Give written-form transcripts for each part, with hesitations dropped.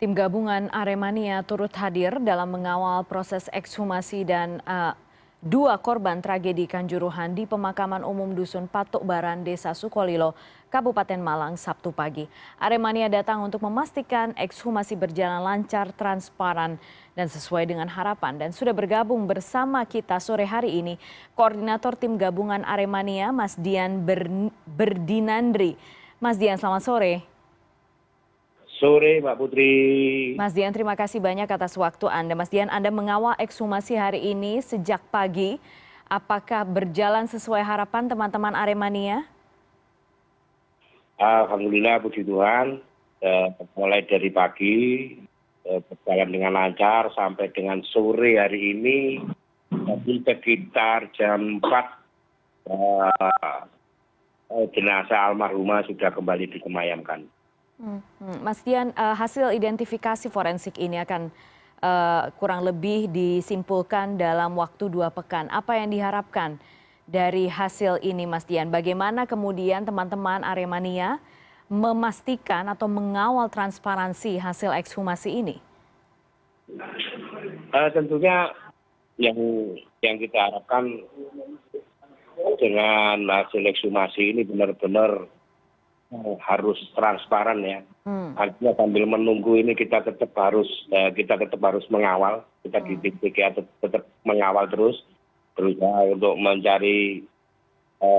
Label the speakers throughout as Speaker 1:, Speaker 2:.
Speaker 1: Tim gabungan Aremania turut hadir dalam mengawal proses ekshumasi dan dua korban tragedi Kanjuruhan di pemakaman umum Dusun Patuk Baran, Desa Sukolilo, Kabupaten Malang, Sabtu pagi. Aremania datang untuk memastikan ekshumasi berjalan lancar, transparan, dan sesuai dengan harapan. Dan sudah bergabung bersama kita sore hari ini, Koordinator Tim Gabungan Aremania, Mas Dian Berdinandri. Mas Dian, selamat sore.
Speaker 2: Sore, Mbak Putri.
Speaker 1: Mas Dian, terima kasih banyak atas waktu Anda. Mas Dian, Anda mengawal ekshumasi hari ini sejak pagi. Apakah berjalan sesuai harapan teman-teman Aremania?
Speaker 2: Alhamdulillah, puji Tuhan. Mulai dari pagi, berjalan dengan lancar sampai dengan sore hari ini. Tapi sekitar jam 4, jenazah almarhumah sudah kembali disemayamkan.
Speaker 1: Mas Dian, hasil identifikasi forensik ini akan kurang lebih disimpulkan dalam waktu 2 pekan. Apa yang diharapkan dari hasil ini, Mas Dian? Bagaimana kemudian teman-teman Aremania memastikan atau mengawal transparansi hasil ekshumasi ini?
Speaker 2: Tentunya yang kita harapkan dengan hasil ekshumasi ini benar-benar harus transparan ya. Artinya sambil menunggu ini kita tetap harus mengawal, kita di TGA tetap mengawal terus, berusaha untuk mencari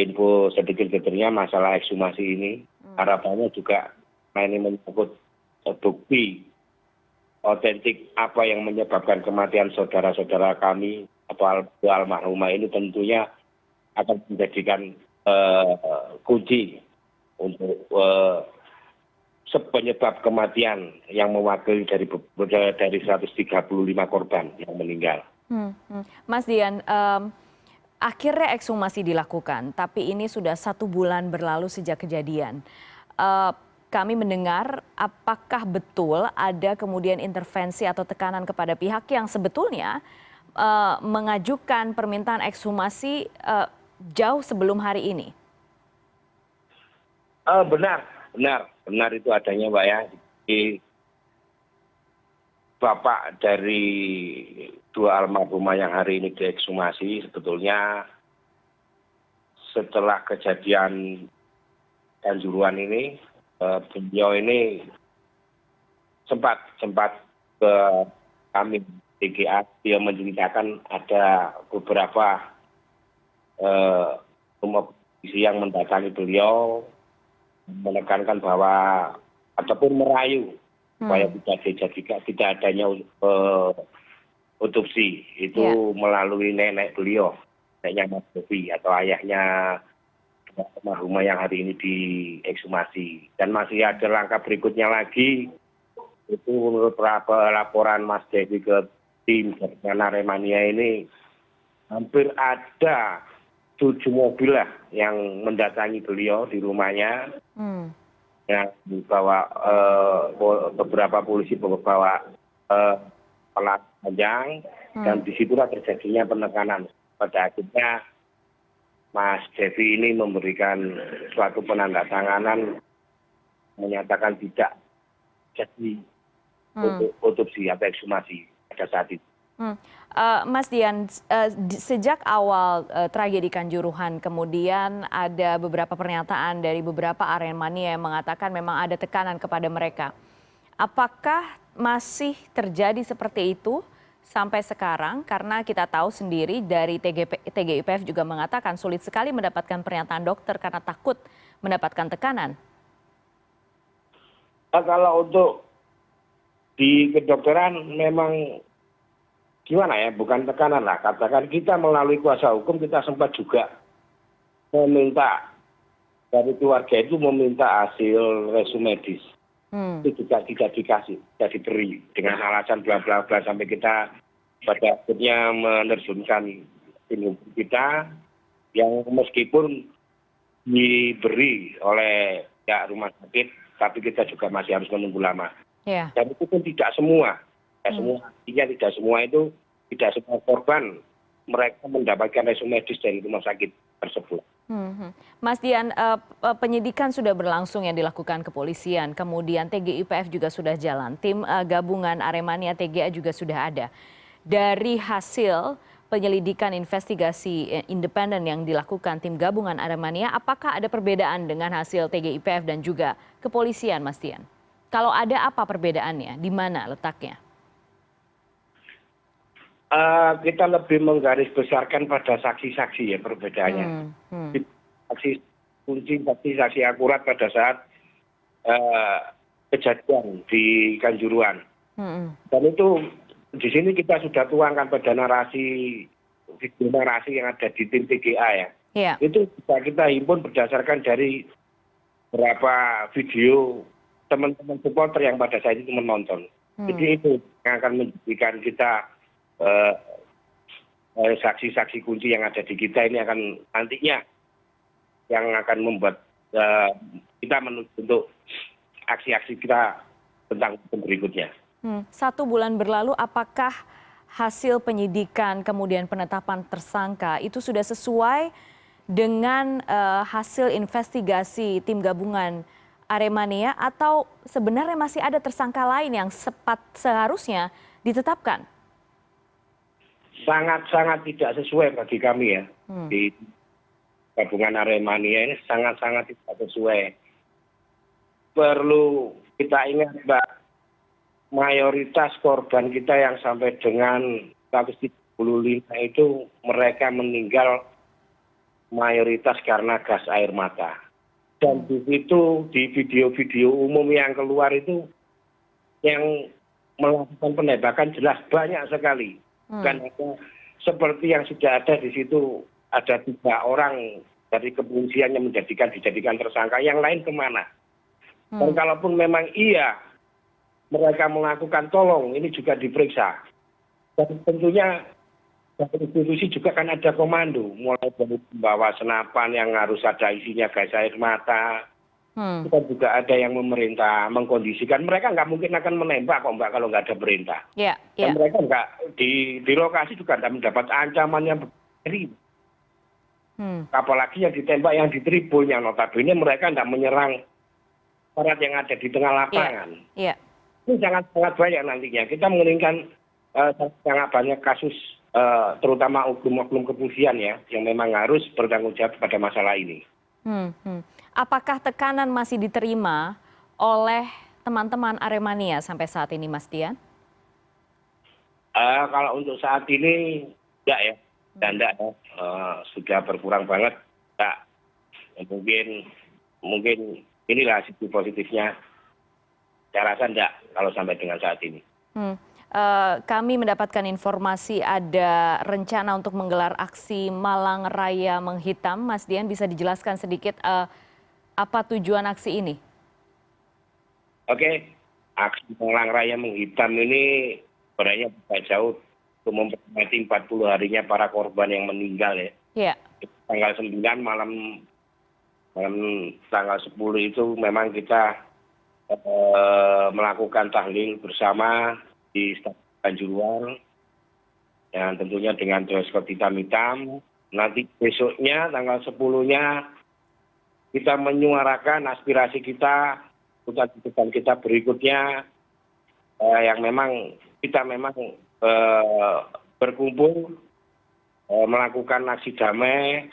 Speaker 2: info sedikit-sedikitnya masalah ekshumasi ini. Harapannya juga ini menyangkut bukti otentik apa yang menyebabkan kematian saudara-saudara kami atau almarhumah ini tentunya akan menjadikan kunci untuk penyebab kematian yang mewakili dari 135 korban yang meninggal.
Speaker 1: Mas Dian, akhirnya ekshumasi dilakukan, tapi ini sudah 1 bulan berlalu sejak kejadian. Kami mendengar apakah betul ada kemudian intervensi atau tekanan kepada pihak yang sebetulnya mengajukan permintaan ekshumasi jauh sebelum hari ini?
Speaker 2: Benar itu adanya, Mbak ya. Bapak dari 2 almarhumah yang hari ini diekshumasi sebetulnya setelah kejadian Kanjuruhan ini, beliau ini sempat ke kami TGA, dia menceritakan ada beberapa polisi yang mendatangi beliau, menekankan bahwa ataupun merayu supaya tidak adanya otopsi itu melalui nenek beliau, neneknya Mas Devi atau ayahnya almarhumah yang hari ini diekshumasi. Dan masih ada langkah berikutnya lagi, itu menurut laporan Mas Devi ke tim gabungan Aremania ini hampir ada 7 mobil lah yang mendatangi beliau di rumahnya. Yang dibawa beberapa polisi membawa pelat panjang, dan disitulah terjadinya penekanan. Pada akhirnya Mas Devi ini memberikan suatu penandatanganan menyatakan tidak jadi untuk otopsi atau ekshumasi pada saat itu.
Speaker 1: Mas Dian, sejak awal tragedi Kanjuruhan kemudian ada beberapa pernyataan dari beberapa Aremania yang mengatakan memang ada tekanan kepada mereka. Apakah masih terjadi seperti itu sampai sekarang? Karena kita tahu sendiri dari TGIPF juga mengatakan sulit sekali mendapatkan pernyataan dokter karena takut mendapatkan tekanan.
Speaker 2: Kalau untuk di kedokteran memang gimana ya, bukan tekanan lah, katakan kita melalui kuasa hukum kita sempat juga meminta dari keluarga itu meminta hasil resume medis. Itu juga tidak dikasih, tidak diberi dengan alasan bla bla bla, sampai kita pada akhirnya menerjunkan tim kita yang meskipun diberi oleh pihak rumah sakit, tapi kita juga masih harus menunggu lama. Dan itu pun tidak semua. Tidak semua korban mereka mendapatkan resume medis dari rumah sakit tersebut.
Speaker 1: Mhm. Mas Dian, penyidikan sudah berlangsung yang dilakukan kepolisian, kemudian TGIPF juga sudah jalan, tim gabungan Aremania TGA juga sudah ada. Dari hasil penyelidikan investigasi independen yang dilakukan tim gabungan Aremania, apakah ada perbedaan dengan hasil TGIPF dan juga kepolisian, Mas Dian? Kalau ada, apa perbedaannya? Di mana letaknya?
Speaker 2: Kita lebih menggarisbesarkan pada saksi-saksi ya perbedaannya.
Speaker 1: Hmm, hmm,
Speaker 2: Saksi kunci, saksi-saksi akurat pada saat eh, kejadian di Kanjuruhan.
Speaker 1: hmm,
Speaker 2: Dan itu di sini kita sudah tuangkan pada narasi, video narasi yang ada di tim TGA ya.
Speaker 1: ya,
Speaker 2: Itu bisa kita himpun berdasarkan dari beberapa video teman-teman supporter yang pada saat itu menonton. Jadi itu yang akan menjadikan kita saksi-saksi kunci yang ada di kita ini akan nantinya yang akan membuat kita menuju untuk aksi-aksi kita tentang berikutnya.
Speaker 1: 1 bulan berlalu, apakah hasil penyidikan kemudian penetapan tersangka itu sudah sesuai dengan hasil investigasi tim gabungan Aremania atau sebenarnya masih ada tersangka lain yang seharusnya ditetapkan?
Speaker 2: Sangat-sangat tidak sesuai bagi kami ya. Di gabungan Aremania ini sangat-sangat tidak sesuai. Perlu kita ingat Mbak, mayoritas korban kita yang sampai dengan 135 itu mereka meninggal mayoritas karena gas air mata. Dan di situ di video-video umum yang keluar itu yang melakukan penembakan jelas banyak sekali. Bukan hanya seperti yang sudah ada di situ ada 3 orang dari kepolisian yang dijadikan tersangka, yang lain kemana? Dan kalaupun memang iya mereka melakukan, tolong ini juga diperiksa. Dan tentunya dari institusi juga kan ada komando, mulai dari membawa senapan yang harus ada isinya gas air mata. Itu kan juga ada yang memerintah mengkondisikan. Mereka nggak mungkin akan menembak kok Mbak kalau nggak ada perintah.
Speaker 1: Ya,
Speaker 2: Dan
Speaker 1: ya.
Speaker 2: mereka nggak di lokasi juga tidak mendapat ancaman yang beri. Apalagi yang ditembak yang di tribun, yang notabene mereka tidak menyerang aparat yang ada di tengah lapangan.
Speaker 1: Ya.
Speaker 2: Ini sangat-sangat banyak nantinya. Kita menginginkan sangat banyak kasus, terutama oknum-oknum kepolisian ya, yang memang harus bertanggung jawab pada masalah ini.
Speaker 1: Apakah tekanan masih diterima oleh teman-teman Aremania sampai saat ini, Mas Dian?
Speaker 2: Kalau untuk saat ini enggak ya, enggak ya. Sudah berkurang banget. Enggak. Mungkin inilah sisi positifnya. Saya rasa enggak kalau sampai dengan saat ini.
Speaker 1: Kami mendapatkan informasi ada rencana untuk menggelar aksi Malang Raya Menghitam. Mas Dian bisa dijelaskan sedikit apa tujuan aksi ini?
Speaker 2: Oke, aksi Malang Raya Menghitam ini sebenarnya tidak jauh untuk memperingati 40 harinya para korban yang meninggal ya.
Speaker 1: Ya.
Speaker 2: Tanggal 9 malam tanggal 10 itu memang kita melakukan tahlil bersama di Stadion Kanjuruhan, yang tentunya dengan dress code hitam-hitam. Nanti besoknya tanggal 10-nya kita menyuarakan aspirasi kita, tuntutan kita berikutnya, yang memang kita berkumpul melakukan aksi damai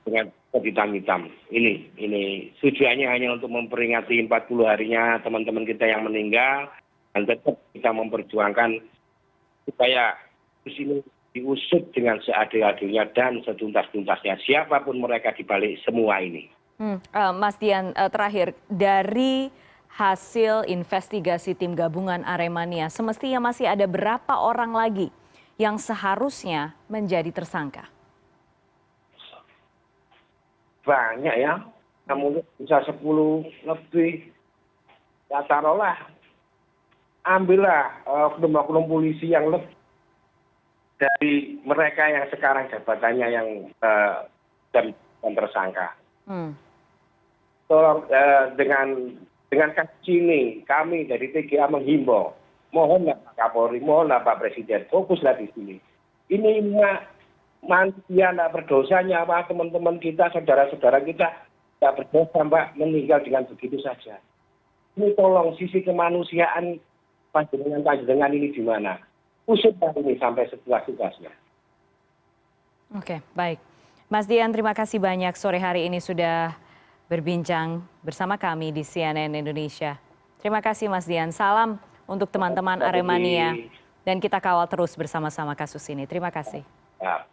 Speaker 2: dengan hitam-hitam. Ini tujuannya hanya untuk memperingati 40 harinya teman-teman kita yang meninggal, dan tetap kita memperjuangkan supaya ini diusut dengan seadil-adilnya dan setuntas-tuntasnya siapapun mereka di balik semua ini.
Speaker 1: Mas Dian, terakhir, dari hasil investigasi tim gabungan Aremania, semestinya masih ada berapa orang lagi yang seharusnya menjadi tersangka?
Speaker 2: Banyak ya, mungkin bisa 10 lebih. Ya taruhlah, ambillah oknum-oknum polisi yang lebih dari mereka yang sekarang jabatannya yang dan tersangka. Tolong dengan kasus ini kami dari TGA menghimbau, mohonlah Pak Kapolri, mohonlah Pak Presiden, fokuslah di sini. Ini manusia tidak berdosa, nyawa teman-teman kita, saudara-saudara kita tidak berdosa, Mbak, meninggal dengan begitu saja. Ini tolong sisi kemanusiaan panjenengan ini di mana? Usut ini sampai setelah tugasnya.
Speaker 1: Oke, baik. Mas Dian, terima kasih banyak sore hari ini sudah berbincang bersama kami di CNN Indonesia. Terima kasih Mas Dian. Salam untuk teman-teman Aremania dan kita kawal terus bersama-sama kasus ini. Terima kasih.
Speaker 2: Ya.